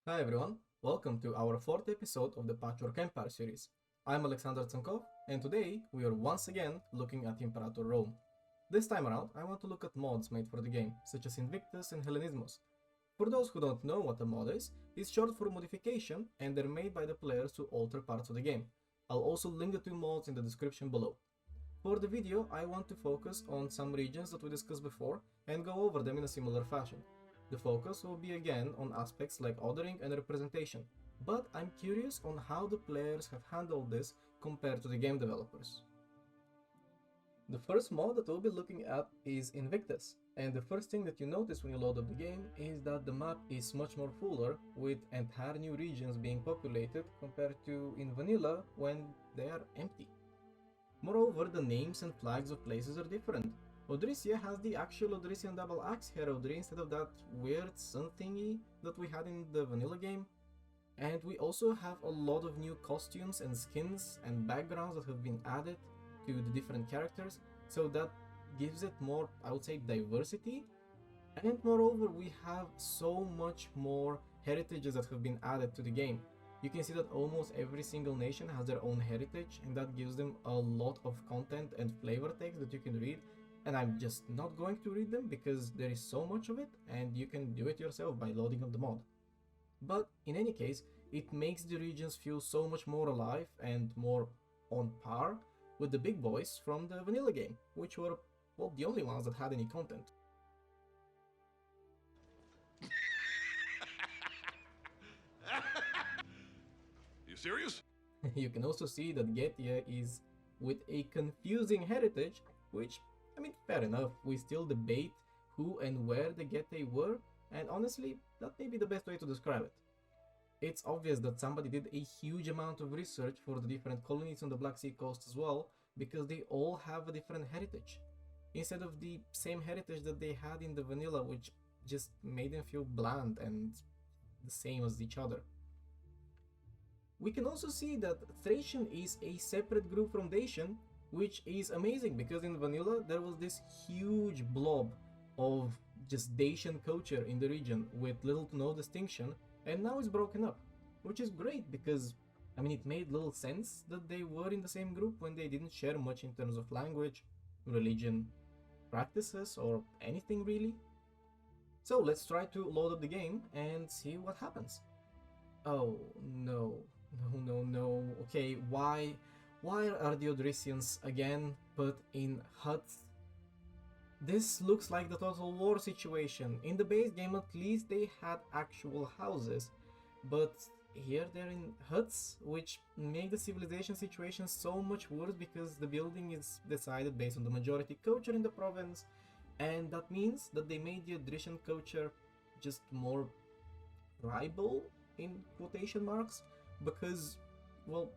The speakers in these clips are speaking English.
Hi everyone, welcome to our fourth episode of the Patchwork Empire series. I'm Aleksandar, and today we are once again looking at Imperator Rome. This time around, I want to look at mods made for the game, such as Invictus and Hellenismus. For those who don't know what a mod is, it's short for modification and they're made by the players to alter parts of the game. I'll also link the two mods in the description below. For the video, I want to focus on some regions that we discussed before and go over them in a similar fashion. The focus will be again on aspects like ordering and representation, but I'm curious on how the players have handled this compared to the game developers. The first mod that we'll be looking at is Invictus, and the first thing that you notice when you load up the game is that the map is much more fuller, with entire new regions being populated compared to in vanilla when they are empty. Moreover, the names and flags of places are different. Odrysia has the actual Odrysian double axe heraldry instead of that weird sun thingy that we had in the vanilla game. And we also have a lot of new costumes and skins and backgrounds that have been added to the different characters, so that gives it more, I would say, diversity. And moreover, we have so much more heritages that have been added to the game. You can see that almost every single nation has their own heritage, and that gives them a lot of content and flavor text that you can read. And I'm just not going to read them because there is so much of it, and you can do it yourself by loading up the mod. But in any case, it makes the regions feel so much more alive and more on par with the big boys from the vanilla game, which were, well, the only ones that had any content. You serious? You can also see that Getia is with a confusing heritage, which, I mean, fair enough, we still debate who and where the Getae were, and honestly, that may be the best way to describe it. It's obvious that somebody did a huge amount of research for the different colonies on the Black Sea coast as well, because they all have a different heritage, instead of the same heritage that they had in the vanilla, which just made them feel bland and the same as each other. We can also see that Thracian is a separate group from Dacian, which is amazing because in vanilla there was this huge blob of just Dacian culture in the region with little to no distinction, and now it's broken up, which is great because, I mean, it made little sense that they were in the same group when they didn't share much in terms of language, religion, practices, or anything really. So let's try to load up the game and see what happens. Oh no, no. Okay, why are the Odrysians again put in huts? This looks like the Total War situation. In the base game at least they had actual houses, but here they're in huts, which make the civilization situation so much worse because the building is decided based on the majority culture in the province, and that means that they made the Odrysian culture just more tribal in quotation marks, because, well,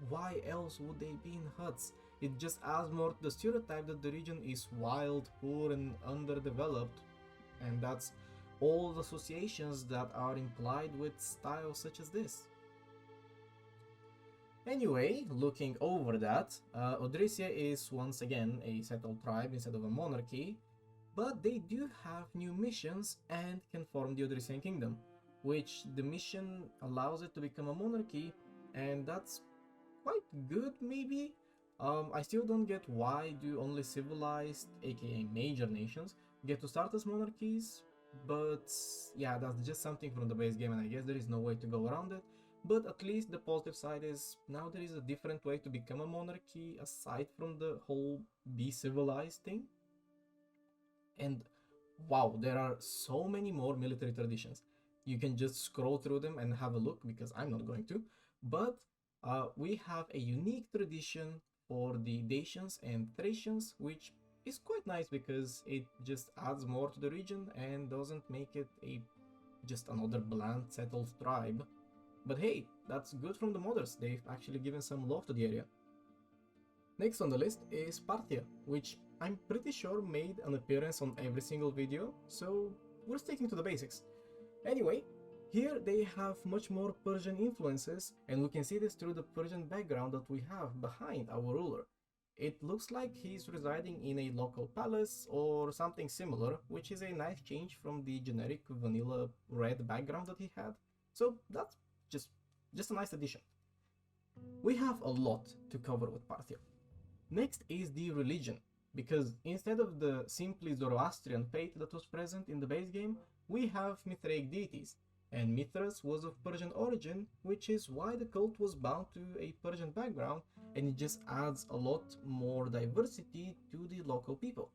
why else would they be in huts? It just adds more to the stereotype that the region is wild, poor, and underdeveloped, and that's all the associations that are implied with styles such as this. Anyway, looking over that, Odrysia is once again a settled tribe instead of a monarchy, but they do have new missions and can form the Odrysian kingdom, which the mission allows it to become a monarchy, and that's quite good maybe. I still don't get why do only civilized, aka major nations, get to start as monarchies, but yeah, that's just something from the base game and I guess there is no way to go around it. But at least the positive side is now there is a different way to become a monarchy aside from the whole be civilized thing. And wow, there are so many more military traditions. You can just scroll through them and have a look because I'm not going to. But we have a unique tradition for the Dacians and Thracians, which is quite nice because it just adds more to the region and doesn't make it a just another bland settled tribe. But hey, that's good from the modders, they've actually given some love to the area. Next on the list is Parthia, which I'm pretty sure made an appearance on every single video, so we're sticking to the basics. Anyway, here they have much more Persian influences, and we can see this through the Persian background that we have behind our ruler. It looks like he's residing in a local palace or something similar, which is a nice change from the generic vanilla red background that he had. So that's just a nice addition. We have a lot to cover with Parthia. Next is the religion, because instead of the simply Zoroastrian faith that was present in the base game, we have Mithraic deities, and Mithras was of Persian origin, which is why the cult was bound to a Persian background, and it just adds a lot more diversity to the local people.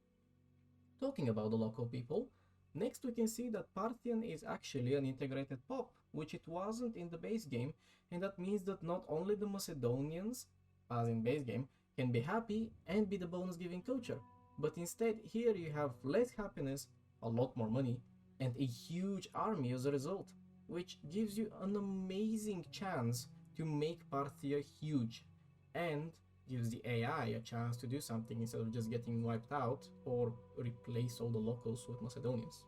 Talking about the local people, next we can see that Parthian is actually an integrated pop, which it wasn't in the base game, and that means that not only the Macedonians, as in base game, can be happy and be the bonus giving culture, but instead here you have less happiness, a lot more money, and a huge army as a result, which gives you an amazing chance to make Parthia huge, and gives the AI a chance to do something instead of just getting wiped out or replace all the locals with Macedonians.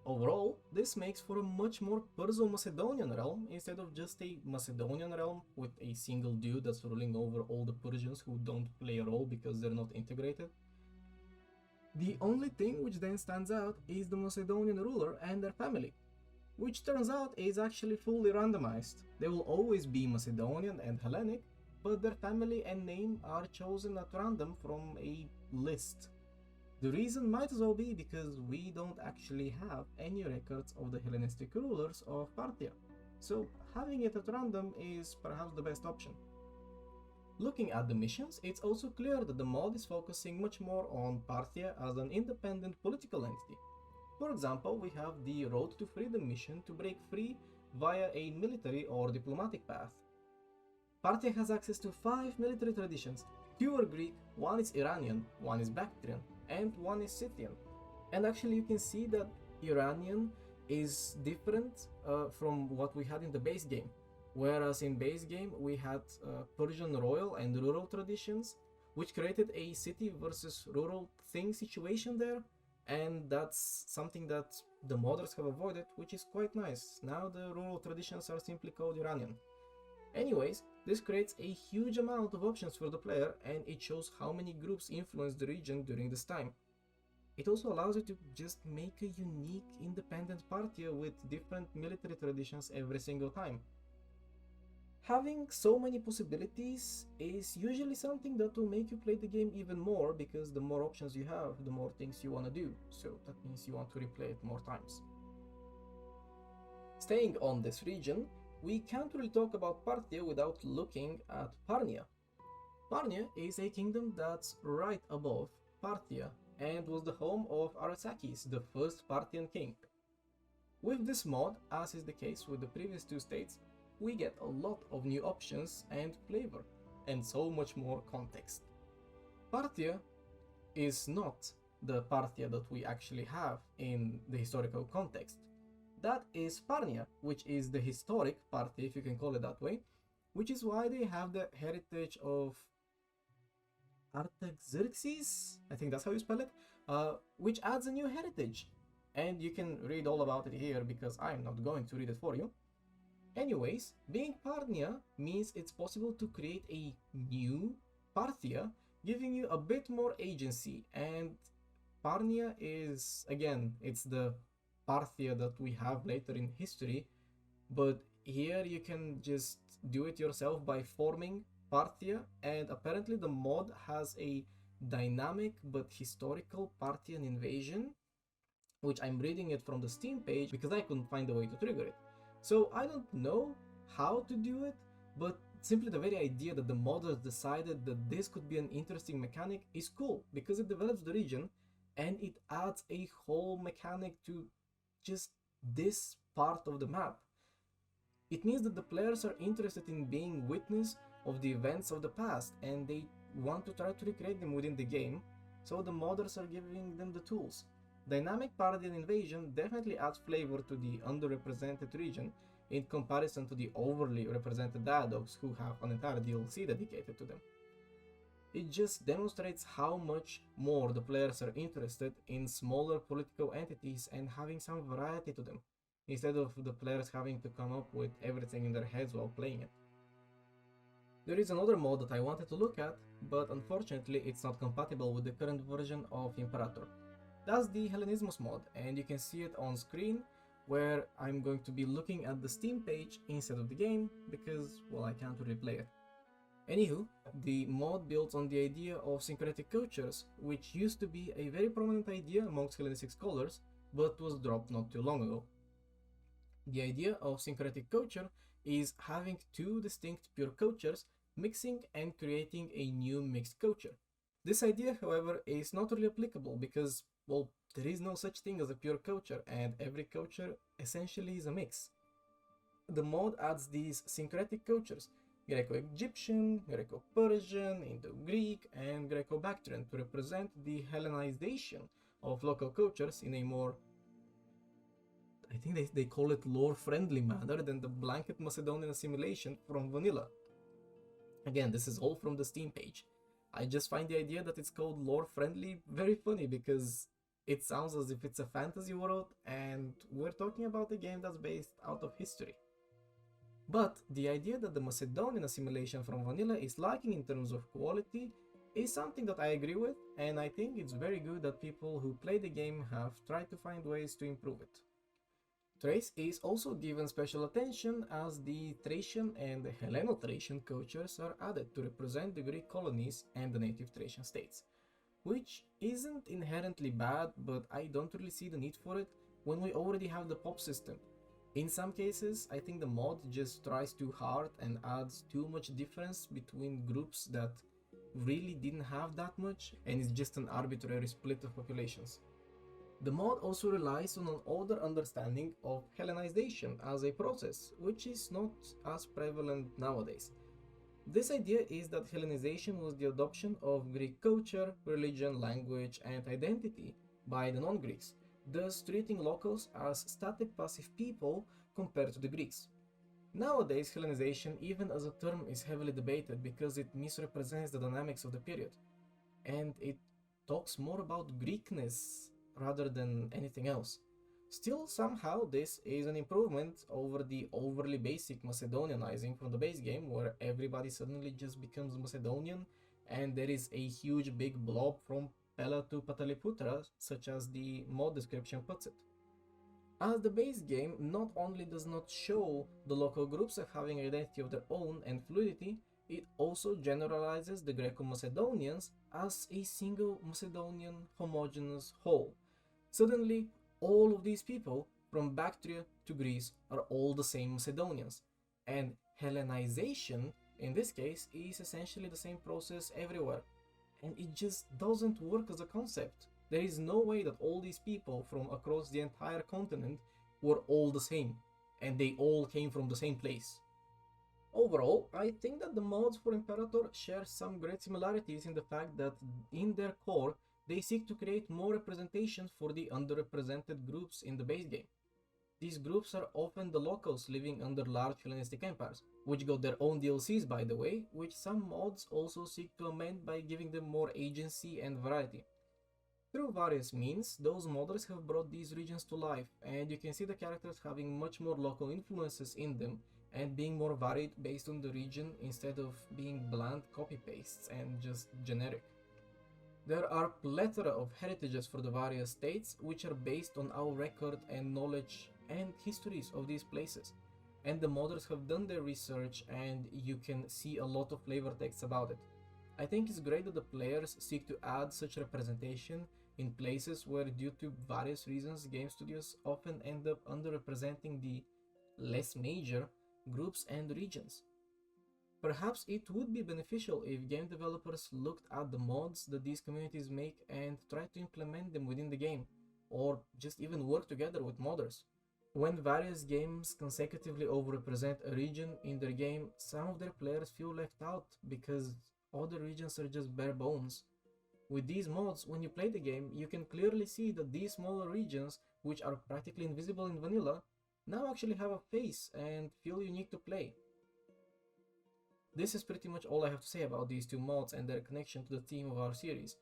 Overall, this makes for a much more Perso-Macedonian realm instead of just a Macedonian realm with a single dude that's ruling over all the Persians who don't play a role because they're not integrated. The only thing which then stands out is the Macedonian ruler and their family, which turns out is actually fully randomized. They will always be Macedonian and Hellenic, but their family and name are chosen at random from a list. The reason might as well be because we don't actually have any records of the Hellenistic rulers of Parthia, so having it at random is perhaps the best option. Looking at the missions, it's also clear that the mod is focusing much more on Parthia as an independent political entity. For example, we have the Road to Freedom mission to break free via a military or diplomatic path. Parthia has access to 5 military traditions. 2 are Greek, 1 is Iranian, 1 is Bactrian, and 1 is Scythian. And actually you can see that Iranian is different from what we had in the base game. Whereas in base game we had Persian royal and rural traditions, which created a city versus rural thing situation there, and that's something that the modders have avoided, which is quite nice. Now the rural traditions are simply called Iranian. Anyways, this creates a huge amount of options for the player, and it shows how many groups influence the region during this time. It also allows you to just make a unique independent party with different military traditions every single time. Having so many possibilities is usually something that will make you play the game even more, because the more options you have, the more things you want to do, so that means you want to replay it more times. Staying on this region, we can't really talk about Parthia without looking at Parnia. Parnia is a kingdom that's right above Parthia and was the home of Arasakis, the first Parthian king. With this mod, as is the case with the previous 2 states, we get a lot of new options and flavor, and so much more context. Parthia is not the Parthia that we actually have in the historical context. That is Parnia, which is the historic Parthia, if you can call it that way, which is why they have the heritage of Artaxerxes, I think that's how you spell it, which adds a new heritage. And you can read all about it here because I'm not going to read it for you. Anyways, being Parnia means it's possible to create a new Parthia, giving you a bit more agency, and Parnia is, again, it's the Parthia that we have later in history, but here you can just do it yourself by forming Parthia, and apparently the mod has a dynamic but historical Parthian invasion, which I'm reading it from the Steam page because I couldn't find a way to trigger it. So I don't know how to do it, but simply the very idea that the modders decided that this could be an interesting mechanic is cool, because it develops the region and it adds a whole mechanic to just this part of the map. It means that the players are interested in being witness of the events of the past, and they want to try to recreate them within the game, so the modders are giving them the tools. Dynamic Parthian invasion definitely adds flavor to the underrepresented region in comparison to the overly represented dialogues who have an entire DLC dedicated to them. It just demonstrates how much more the players are interested in smaller political entities and having some variety to them, instead of the players having to come up with everything in their heads while playing it. There is another mod that I wanted to look at, but unfortunately it's not compatible with the current version of Imperator. That's the Hellenismus mod, and you can see it on screen where I'm going to be looking at the Steam page instead of the game because, well, I can't really play it. Anywho, the mod builds on the idea of syncretic cultures, which used to be a very prominent idea amongst Hellenistic scholars, but was dropped not too long ago. The idea of syncretic culture is having two distinct pure cultures mixing and creating a new mixed culture. This idea, however, is not really applicable because, well, there is no such thing as a pure culture, and every culture essentially is a mix. The mod adds these syncretic cultures, Greco-Egyptian, Greco-Persian, Indo-Greek, and Greco-Bactrian, to represent the Hellenization of local cultures in a more, I think they call it lore-friendly manner than the blanket Macedonian assimilation from vanilla. Again, this is all from the Steam page. I just find the idea that it's called lore-friendly very funny because it sounds as if it's a fantasy world and we're talking about a game that's based out of history. But the idea that the Macedonian assimilation from vanilla is lacking in terms of quality is something that I agree with, and I think it's very good that people who play the game have tried to find ways to improve it. Thrace is also given special attention as the Thracian and the Helleno-Thracian cultures are added to represent the Greek colonies and the native Thracian states, which isn't inherently bad, but I don't really see the need for it when we already have the pop system. In some cases, I think the mod just tries too hard and adds too much difference between groups that really didn't have that much, and it's just an arbitrary split of populations. The mod also relies on an older understanding of Hellenization as a process, which is not as prevalent nowadays. This idea is that Hellenization was the adoption of Greek culture, religion, language, and identity by the non-Greeks, thus treating locals as static passive people compared to the Greeks. Nowadays, Hellenization, even as a term, is heavily debated because it misrepresents the dynamics of the period, and it talks more about Greekness rather than anything else. Still, somehow this is an improvement over the overly basic Macedonianizing from the base game, where everybody suddenly just becomes Macedonian and there is a huge big blob from Pella to Pataliputra, such as the mod description puts it. As the base game not only does not show the local groups as having identity of their own and fluidity, it also generalizes the Greco-Macedonians as a single Macedonian homogeneous whole. Suddenly, all of these people, from Bactria to Greece, are all the same Macedonians, and Hellenization, in this case, is essentially the same process everywhere, and it just doesn't work as a concept. There is no way that all these people from across the entire continent were all the same, and they all came from the same place. Overall, I think that the mods for Imperator share some great similarities in the fact that in their core, they seek to create more representation for the underrepresented groups in the base game. These groups are often the locals living under large Hellenistic empires, which got their own DLCs by the way, which some mods also seek to amend by giving them more agency and variety. Through various means, those modders have brought these regions to life, and you can see the characters having much more local influences in them and being more varied based on the region instead of being bland copy-pastes and just generic. There are plethora of heritages for the various states which are based on our record and knowledge and histories of these places, and the modders have done their research and you can see a lot of flavor text about it. I think it's great that the players seek to add such representation in places where, due to various reasons, game studios often end up underrepresenting the less major groups and regions. Perhaps it would be beneficial if game developers looked at the mods that these communities make and tried to implement them within the game, or just even work together with modders. When various games consecutively overrepresent a region in their game, some of their players feel left out because other regions are just bare bones. With these mods, when you play the game, you can clearly see that these smaller regions, which are practically invisible in vanilla, now actually have a face and feel unique to play. This is pretty much all I have to say about these two mods and their connection to the theme of our series.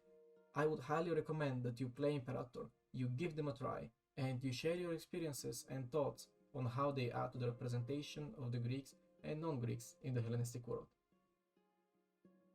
I would highly recommend that you play Imperator, you give them a try, and you share your experiences and thoughts on how they add to the representation of the Greeks and non-Greeks in the Hellenistic world.